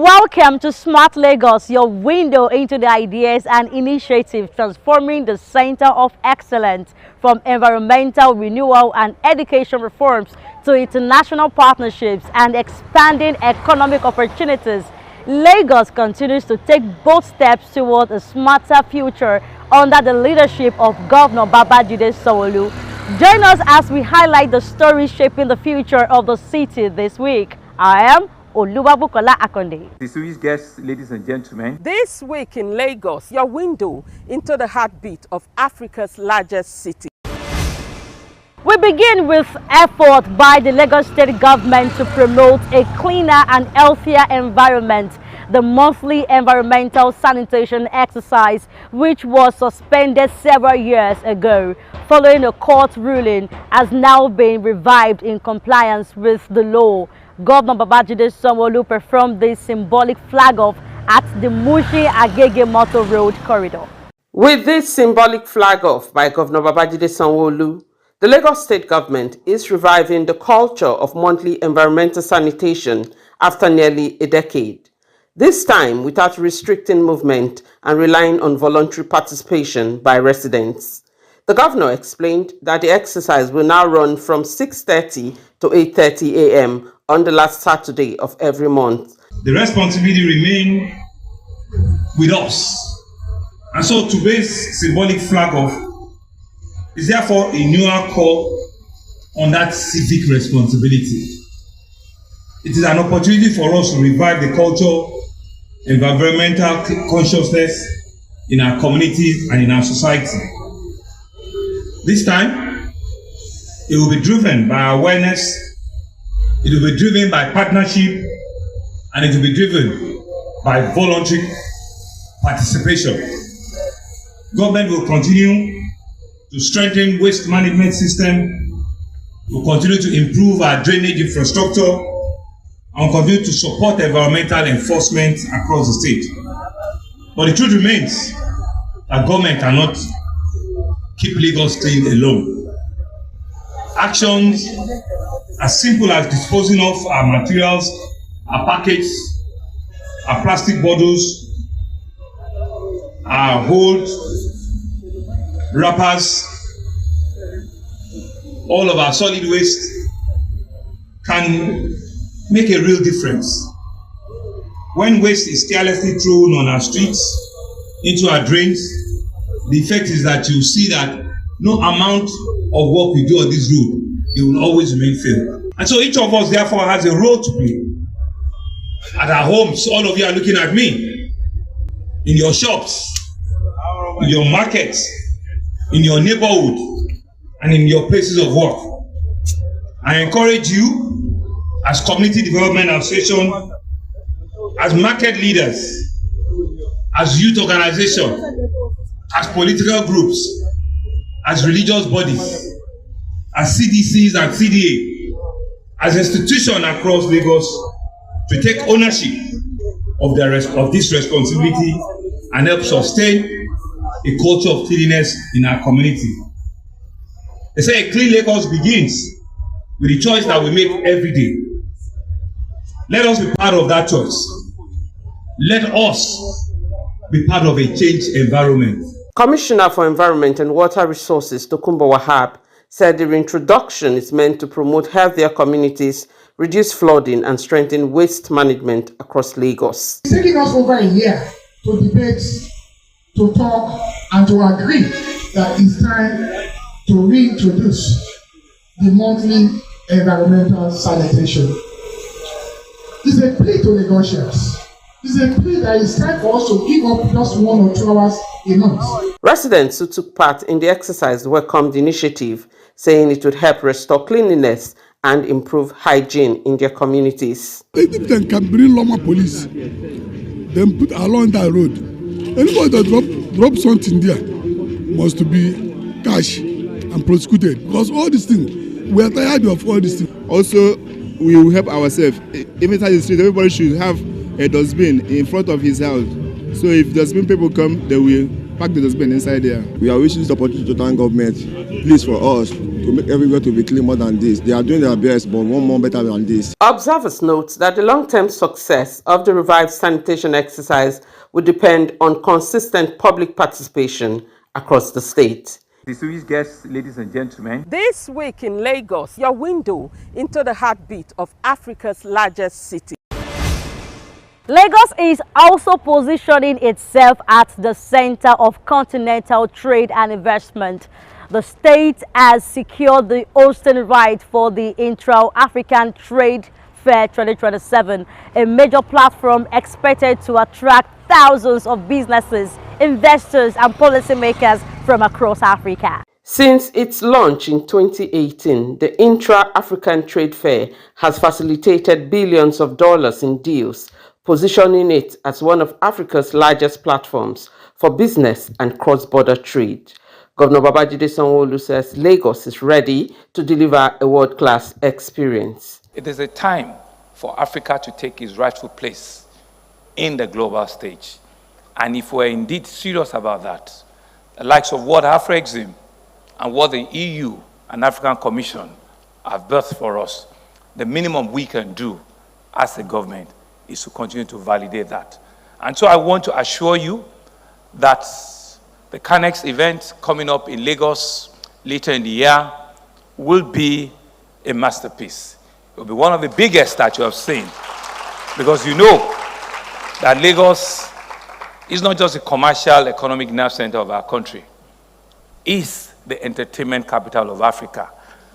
Welcome to Smart Lagos, your window into the ideas and initiatives transforming the center of excellence from environmental renewal and education reforms to international partnerships and expanding economic opportunities. Lagos continues to take bold steps toward a smarter future under the leadership of Governor Babajide Sanwo-Olu. Join us as we highlight the stories shaping the future of the city this week. I am Oluwabukola Akonde. Distinguished guests, ladies and gentlemen. This week in Lagos, your window into the heartbeat of Africa's largest city. We begin with effort by the Lagos State government to promote a cleaner and healthier environment. The monthly environmental sanitation exercise, which was suspended several years ago following a court ruling, has now been revived in compliance with the law. Governor Babajide Sanwo-Olu performed this symbolic flag-off at the Mushin-Agege Motor Road corridor. With this symbolic flag-off by Governor Babajide Sanwo-Olu, the Lagos State government is reviving the culture of monthly environmental sanitation after nearly a decade. This time without restricting movement and relying on voluntary participation by residents. The governor explained that the exercise will now run from 6:30 to 8:30 a.m. on the last Saturday of every month. The responsibility remains with us. And so today's symbolic flag-off is therefore a newer call on that civic responsibility. It is an opportunity for us to revive the culture, environmental consciousness in our communities and in our society. This time, it will be driven by awareness, it will be driven by partnership, and it will be driven by voluntary participation. Government will continue to strengthen waste management system, will continue to improve our drainage infrastructure, and continue to support environmental enforcement across the state. But the truth remains that government cannot keep Lagos clean alone. Actions as simple as disposing of our materials, our packets, our plastic bottles, our old wrappers, all of our solid waste can make a real difference. When waste is carelessly thrown on our streets, into our drains, the effect is that you see that no amount of work we do on this road, it will always remain failed. And so each of us therefore has a role to play. At our homes, all of you are looking at me. In your shops, in your markets, in your neighborhood, and in your places of work. I encourage you, as community development association, as market leaders, as youth organizations, as political groups, as religious bodies, as CDCs and CDA, as institutions across Lagos, to take ownership of this responsibility and help sustain a culture of cleanliness in our community. They say a clean Lagos begins with the choice that we make every day. Let us be part of that choice. Let us be part of a changed environment. Commissioner for Environment and Water Resources, Tokunbo Wahab, said the reintroduction is meant to promote healthier communities, reduce flooding, and strengthen waste management across Lagos. It's taking us over a year to debate, to talk, and to agree that it's time to reintroduce the monthly environmental sanitation. It's a plea to Lagosians. It's a plea that it's time for us to give up just 1 or 2 hours a month. Residents who took part in the exercise welcomed the initiative, saying it would help restore cleanliness and improve hygiene in their communities. If they can bring Loma police, then put along that road. Anybody that drop something there must be catch and prosecuted. Because all these things, we are tired of all these things. Also, we will help ourselves. Even inside the street, everybody should have a dustbin in front of his house. So if dustbin people come, they will pack the dustbin inside there. We are wishing this opportunity to thank government, please, for us to make everywhere to be clean more than this. They are doing their best, but one more better than this. Observers note that the long-term success of the revived sanitation exercise would depend on consistent public participation across the state. Distinguished guests, ladies and gentlemen. This week in Lagos, your window into the heartbeat of Africa's largest city. Lagos is also positioning itself at the center of continental trade and investment. The state has secured the hosting right for the Intra-African Trade Fair 2027, a major platform expected to attract thousands of businesses, investors and policymakers from across Africa. Since its launch in 2018, the Intra-African Trade Fair has facilitated billions of dollars in deals, positioning it as one of Africa's largest platforms for business and cross-border trade. Governor Babajide Sanwo-Olu says Lagos is ready to deliver a world-class experience. It is a time for Africa to take its rightful place in the global stage. And if we're indeed serious about that, the likes of what AfroExim and what the EU and African Commission have birthed for us, the minimum we can do as a government is to continue to validate that. And so I want to assure you that the CANEX event coming up in Lagos later in the year will be a masterpiece. It will be one of the biggest that you have seen, because you know that Lagos is not just a commercial economic nerve center of our country, it's the entertainment capital of Africa,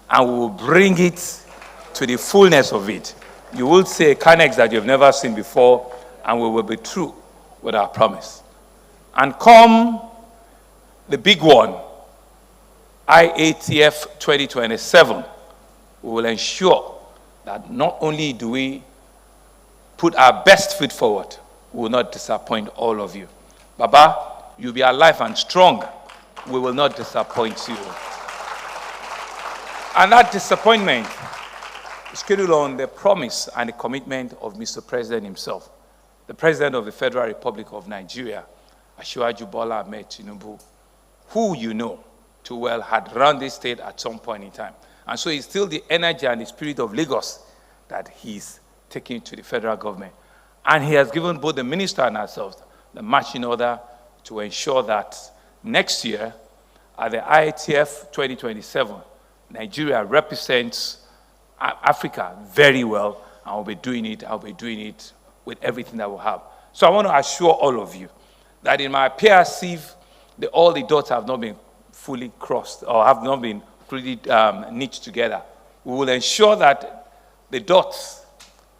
and we will bring it to the fullness of it. You will see a CANEX that you've never seen before, and we will be true with our promise. And come the big one, IATF 2027, we will ensure that not only do we put our best foot forward, we will not disappoint all of you. Baba, you'll be alive and strong. We will not disappoint you. And that disappointment is scheduled on the promise and the commitment of Mr. President himself, the President of the Federal Republic of Nigeria, Asiwaju Bola Ahmed Tinubu, who you know too well had run this state at some point in time. And so it's still the energy and the spirit of Lagos that he's taking to the federal government. And he has given both the minister and ourselves the marching order to ensure that next year, at the IATF 2027, Nigeria represents Africa very well, and I'll be doing it with everything that we have. So I want to assure all of you that in my PRC, all the dots have not been fully crossed or have not been fully knit together. We will ensure that the dots,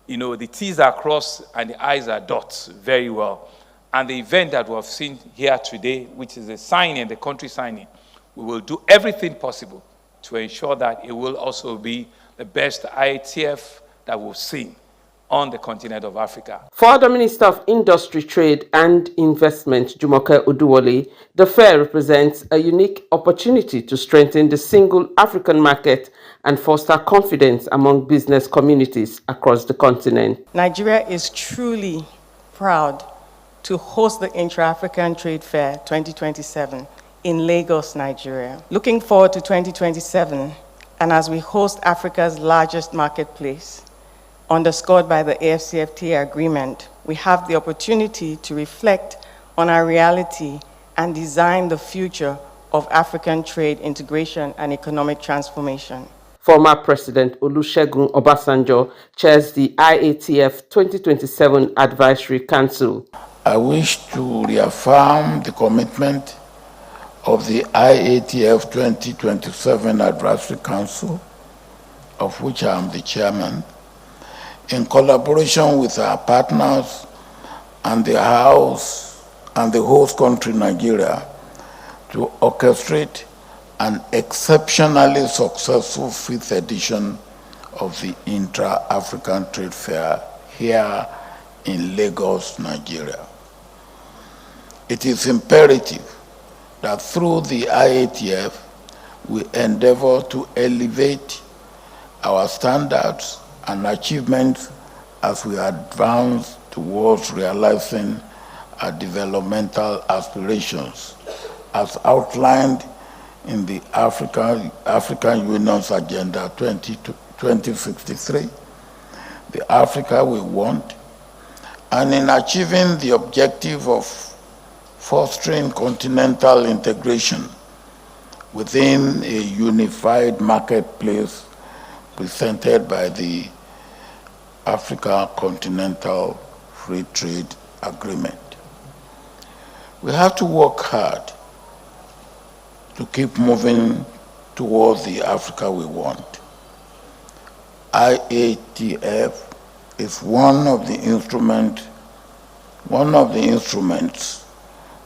the T's are crossed and the I's are dots very well. And the event that we have seen here today, which is the signing, the country signing, we will do everything possible to ensure that it will also be the best IATF that we've seen on the continent of Africa. For the Minister of Industry, Trade and Investment, Jumoke Oduwole, the fair represents a unique opportunity to strengthen the single African market and foster confidence among business communities across the continent. Nigeria is truly proud to host the Intra-African Trade Fair 2027 in Lagos, Nigeria. Looking forward to 2027, and as we host Africa's largest marketplace, underscored by the AfCFTA agreement, we have the opportunity to reflect on our reality and design the future of African trade integration and economic transformation. Former President Olusegun Obasanjo chairs the IATF 2027 Advisory Council. I wish to reaffirm the commitment of the IATF 2027 Advisory Council, of which I am the chairman, in collaboration with our partners and the House and the host country, Nigeria, to orchestrate an exceptionally successful 5th edition of the Intra-African Trade Fair here in Lagos, Nigeria. It is imperative that through the IATF, we endeavor to elevate our standards and achievements as we advance towards realizing developmental aspirations as outlined in the African Union's Agenda 2063, the Africa we want, and in achieving the objective of fostering continental integration within a unified marketplace presented by the Africa Continental Free Trade Agreement. We have to work hard to keep moving towards the Africa we want. IATF is one of the instruments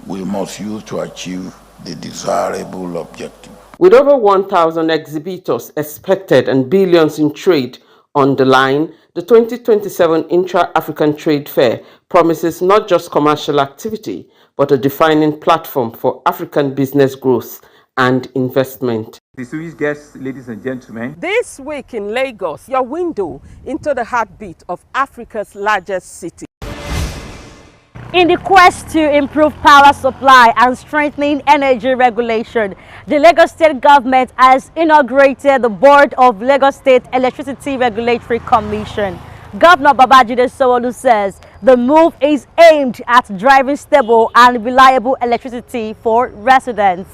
we must use to achieve the desirable objective. With over 1,000 exhibitors expected and billions in trade on the line, the 2027 Intra-African Trade Fair promises not just commercial activity, but a defining platform for African business growth and investment. Distinguished guests, ladies and gentlemen. This week in Lagos, your window into the heartbeat of Africa's largest city. In the quest to improve power supply and strengthening energy regulation, the Lagos State government has inaugurated the board of Lagos State Electricity Regulatory Commission. Governor Babajide Sanwo-Olu says the move is aimed at driving stable and reliable electricity for residents.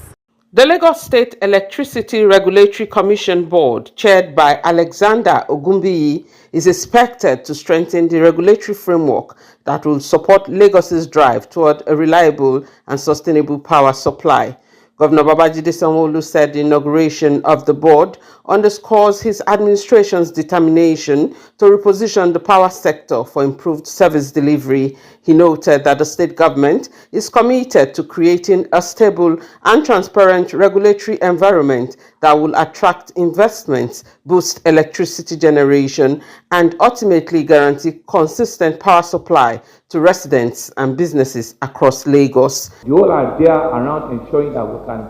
The Lagos State Electricity Regulatory Commission Board, chaired by Alexander Ogunbiyi, is expected to strengthen the regulatory framework that will support Lagos's drive toward a reliable and sustainable power supply. Governor Babajide Sanwo-Olu said the inauguration of the board underscores his administration's determination to reposition the power sector for improved service delivery. He noted that the state government is committed to creating a stable and transparent regulatory environment that will attract investments, boost electricity generation, and ultimately guarantee consistent power supply to residents and businesses across Lagos. The whole idea around ensuring that we can,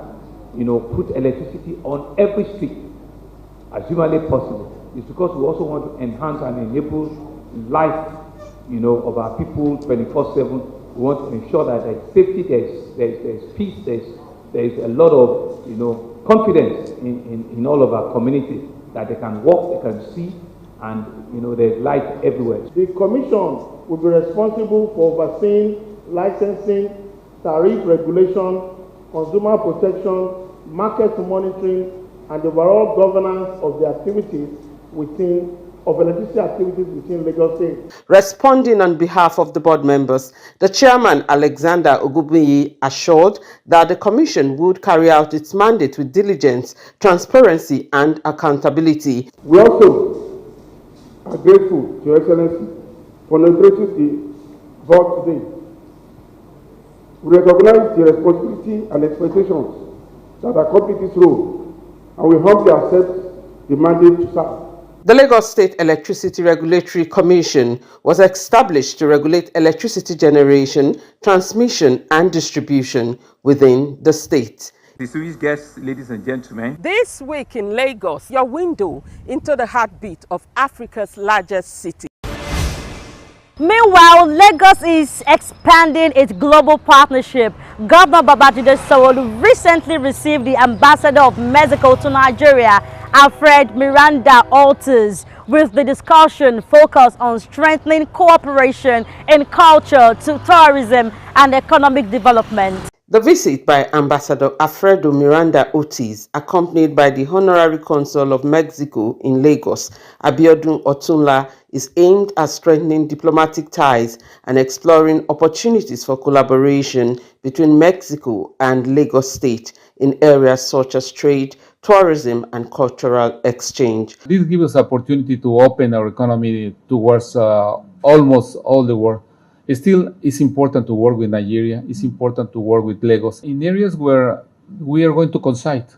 put electricity on every street as humanly possible is because we also want to enhance and enable life, of our people 24/7. We want to ensure that there's safety, there's peace, there's a lot of, confidence in all of our community that they can walk, they can see, and, there's light everywhere. The Commission will be responsible for overseeing licensing, tariff regulation, consumer protection, market monitoring, and the overall governance of the activities of electricity activities within Lagos State. Responding on behalf of the board members, the chairman Alexander Ogunbiyi assured that the commission would carry out its mandate with diligence, transparency, and accountability. We also are grateful to Your Excellency for inaugurating the board today. We recognize the responsibility and expectations that accompany this role, and we humbly accept the mandate to serve. The Lagos State Electricity Regulatory Commission was established to regulate electricity generation, transmission, and distribution within the state. Distinguished guests, ladies and gentlemen. This week in Lagos, your window into the heartbeat of Africa's largest city. Meanwhile, Lagos is expanding its global partnership. Governor Babajide Sanwo-Olu recently received the ambassador of Mexico to Nigeria, Alfred Miranda Ortiz, with the discussion focused on strengthening cooperation in culture, tourism, and economic development. The visit by Ambassador Alfredo Miranda Ortiz, accompanied by the Honorary Consul of Mexico in Lagos, Abiodun Otunla, is aimed at strengthening diplomatic ties and exploring opportunities for collaboration between Mexico and Lagos State in areas such as trade, tourism, and cultural exchange. This gives us opportunity to open our economy towards almost all the world. Still, it's important to work with Nigeria. It's important to work with Lagos in areas where we are going to concite,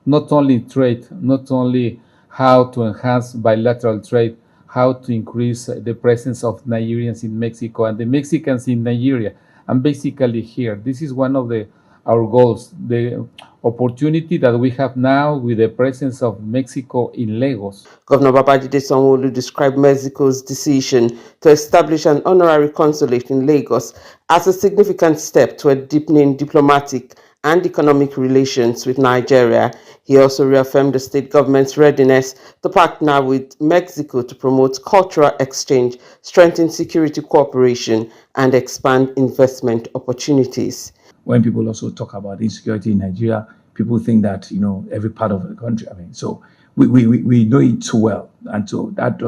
not only trade, not only how to enhance bilateral trade, how to increase the presence of Nigerians in Mexico and the Mexicans in Nigeria, and basically here. This is one of the our goals. The opportunity that we have now with the presence of Mexico in Lagos. Governor Babajide Sanwo-Olu described Mexico's decision to establish an honorary consulate in Lagos as a significant step toward deepening diplomatic and economic relations with Nigeria. He also reaffirmed the state government's readiness to partner with Mexico to promote cultural exchange, strengthen security cooperation, and expand investment opportunities. When people also talk about insecurity in Nigeria, people think that, every part of the country, so we know it too well. And so that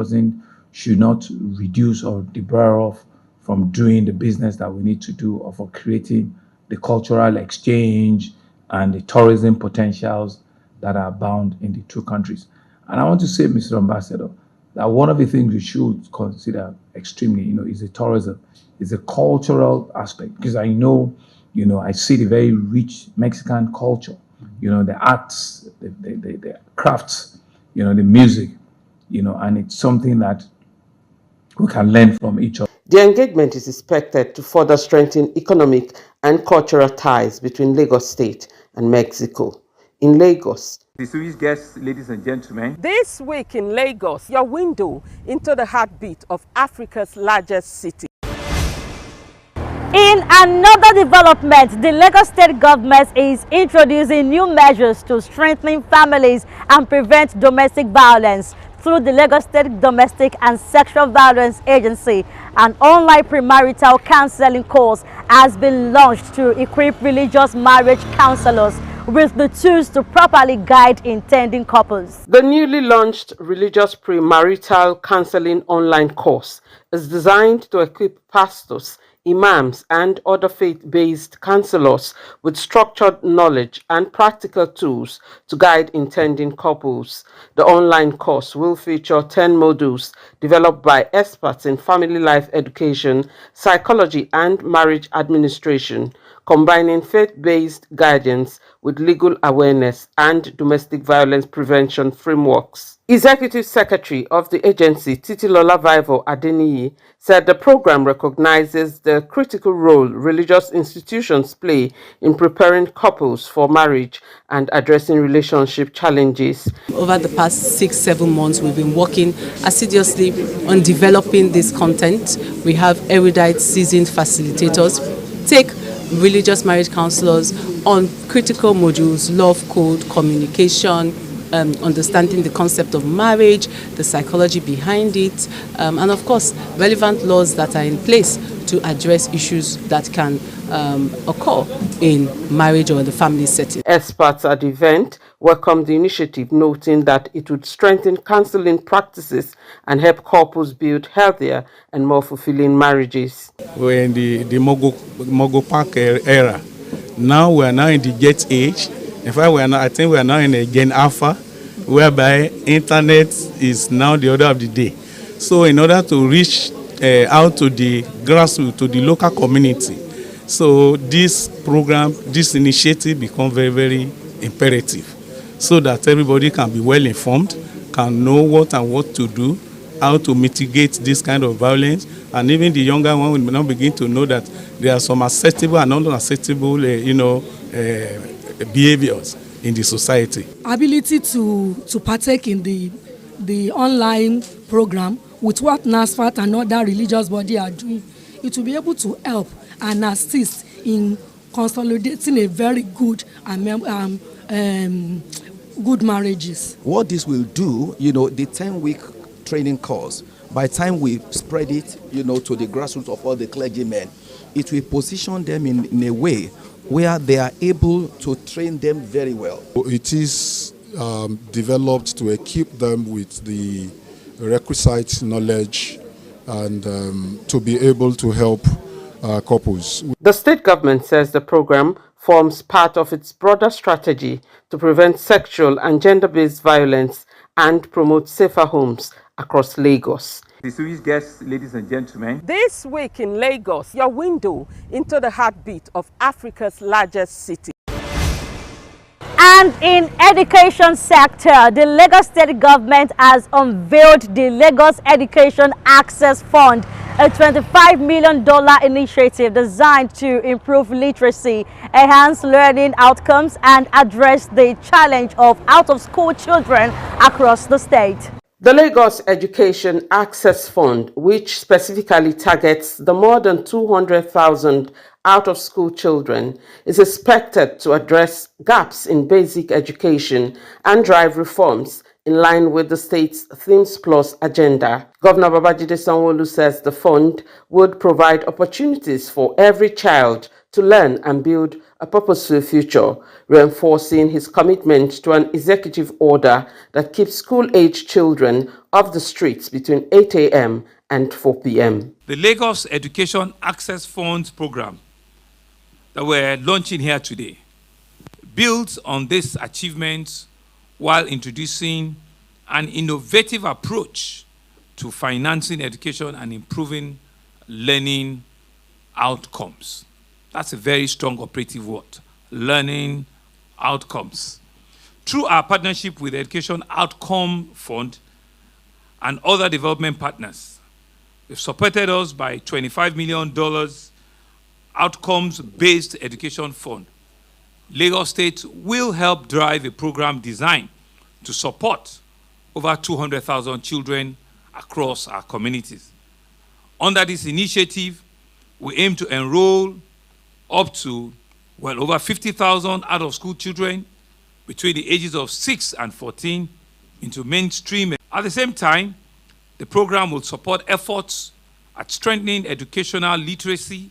should not reduce or debar us from doing the business that we need to do or for creating the cultural exchange and the tourism potentials that are abound in the two countries. And I want to say, Mr. Ambassador, that one of the things we should consider extremely, is the tourism, is the cultural aspect, because I know, I see the very rich Mexican culture, the arts, the crafts, the music, and it's something that we can learn from each other. The engagement is expected to further strengthen economic and cultural ties between Lagos State and Mexico. In Lagos, Distinguished guests, ladies and gentlemen. This week in Lagos, your window into the heartbeat of Africa's largest city. In another development, the Lagos State government is introducing new measures to strengthen families and prevent domestic violence through the Lagos State Domestic and Sexual Violence Agency. An online premarital counseling course has been launched to equip religious marriage counselors with the tools to properly guide intending couples. The newly launched Religious Premarital Counseling online course is designed to equip pastors, imams, and other faith-based counselors with structured knowledge and practical tools to guide intending couples. The online course will feature 10 modules developed by experts in family life education, psychology, and marriage administration, combining faith-based guidance with legal awareness and domestic violence prevention frameworks. Executive Secretary of the agency, Titilola Vivo Adeniyi, said the program recognizes the critical role religious institutions play in preparing couples for marriage and addressing relationship challenges. Over the past 6-7 months, we've been working assiduously on developing this content. We have erudite, seasoned facilitators take religious marriage counselors on critical modules, love code, communication, understanding the concept of marriage, the psychology behind it, and of course, relevant laws that are in place to address issues that can occur in marriage or in the family setting. Experts at the event welcomed the initiative, noting that it would strengthen counseling practices and help couples build healthier and more fulfilling marriages. We're in the Mogo Park era. Now we are now in the Jet age. In fact, I think we are now in a Gen Alpha, whereby internet is now the order of the day. So in order to reach out to the grassroots, to the local community, so this program, this initiative becomes very, very imperative, so that everybody can be well informed, can know what to do, how to mitigate this kind of violence, and even the younger one will now begin to know that there are some acceptable and unacceptable, behaviors in the society. Ability to partake in the online program with what NASFAT and other religious bodies are doing, it will be able to help and assist in consolidating a very good good marriages. What this will do, the 10-week training course, by the time we spread it, to the grassroots of all the clergymen, it will position them in a way where they are able to train them very well. It is developed to equip them with the requisite knowledge and to be able to help couples. The state government says the program forms part of its broader strategy to prevent sexual and gender-based violence and promote safer homes across Lagos. Distinguished guests, ladies and gentlemen. This week in Lagos, your window into the heartbeat of Africa's largest city. And in education sector, the Lagos State government has unveiled the Lagos Education Access Fund, a $25 million initiative designed to improve literacy, enhance learning outcomes, and address the challenge of out-of-school children across the state. The Lagos Education Access Fund, which specifically targets the more than 200,000 out-of-school children, is expected to address gaps in basic education and drive reforms in line with the state's Themes Plus agenda. Governor Babajide Sanwo-Olu says the fund would provide opportunities for every child to learn and build a purposeful future, reinforcing his commitment to an executive order that keeps school-age children off the streets between 8 a.m. and 4 p.m. The Lagos Education Access Funds program that we're launching here today builds on this achievement while introducing an innovative approach to financing education and improving learning outcomes. That's a very strong operative word, learning outcomes. Through our partnership with the Education Outcome Fund and other development partners, they've supported us by $25 million outcomes-based education fund. Lagos State will help drive a program designed to support over 200,000 children across our communities. Under this initiative, we aim to enroll up to, over 50,000 out-of-school children between the ages of 6 and 14 into mainstream. At the same time, the program will support efforts at strengthening educational literacy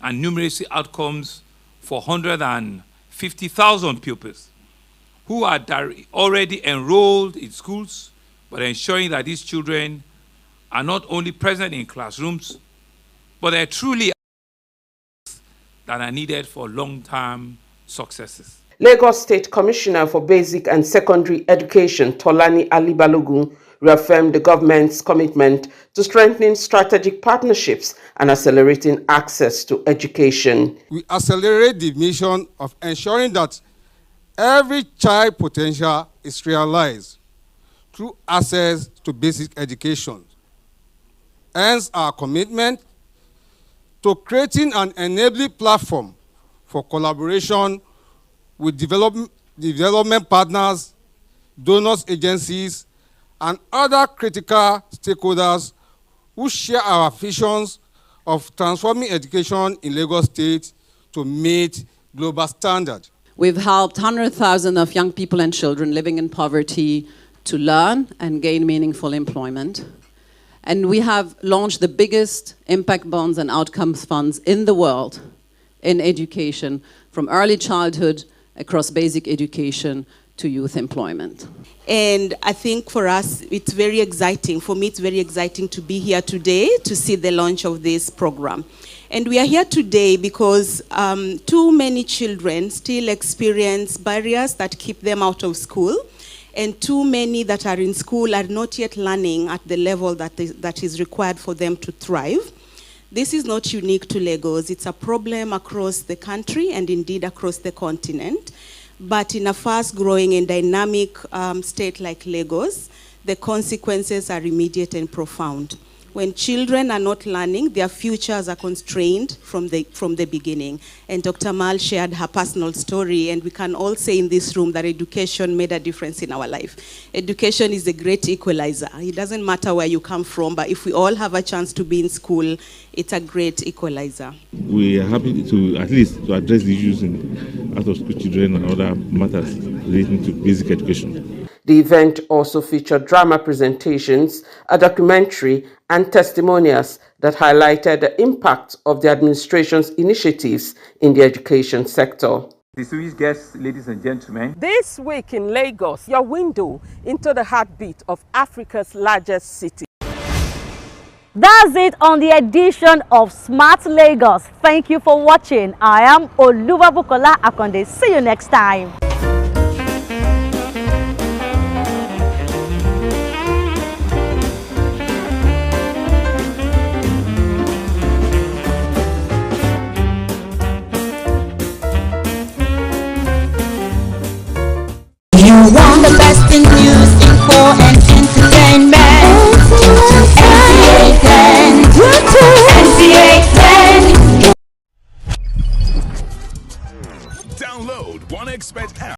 and numeracy outcomes for 150,000 pupils who are already enrolled in schools, but ensuring that these children are not only present in classrooms, but they're truly that are needed for long-term successes. Lagos State Commissioner for Basic and Secondary Education, Tolani Ali Balogun, reaffirmed the government's commitment to strengthening strategic partnerships and accelerating access to education. We accelerate the mission of ensuring that every child potential is realized through access to basic education. Hence our commitment to creating an enabling platform for collaboration with development partners, donors agencies, and other critical stakeholders who share our visions of transforming education in Lagos State to meet global standards. We've helped 100,000 of young people and children living in poverty to learn and gain meaningful employment. And we have launched the biggest impact bonds and outcomes funds in the world in education, from early childhood across basic education to youth employment. And I think for us, it's very exciting. For me, it's very exciting to be here today to see the launch of this program. And we are here today because too many children still experience barriers that keep them out of school. And too many that are in school are not yet learning at the level that is required for them to thrive. This is not unique to Lagos. It's a problem across the country and indeed across the continent. But in a fast-growing and dynamic state like Lagos, the consequences are immediate and profound. When children are not learning, their futures are constrained from the beginning. And Dr. Mal shared her personal story, and we can all say in this room that education made a difference in our life. Education is a great equalizer. It doesn't matter where you come from, but if we all have a chance to be in school, it's a great equalizer. We are happy to at least to address the issues in out-of-school children and other matters relating to basic education. The event also featured drama presentations, a documentary, and testimonials that highlighted the impact of the administration's initiatives in the education sector. Distinguished guests, ladies and gentlemen. This week in Lagos, your window into the heartbeat of Africa's largest city. That's it on the edition of Smart Lagos. Thank you for watching. I am Oluwabukola Akonde. See you next time. Download OneXBet app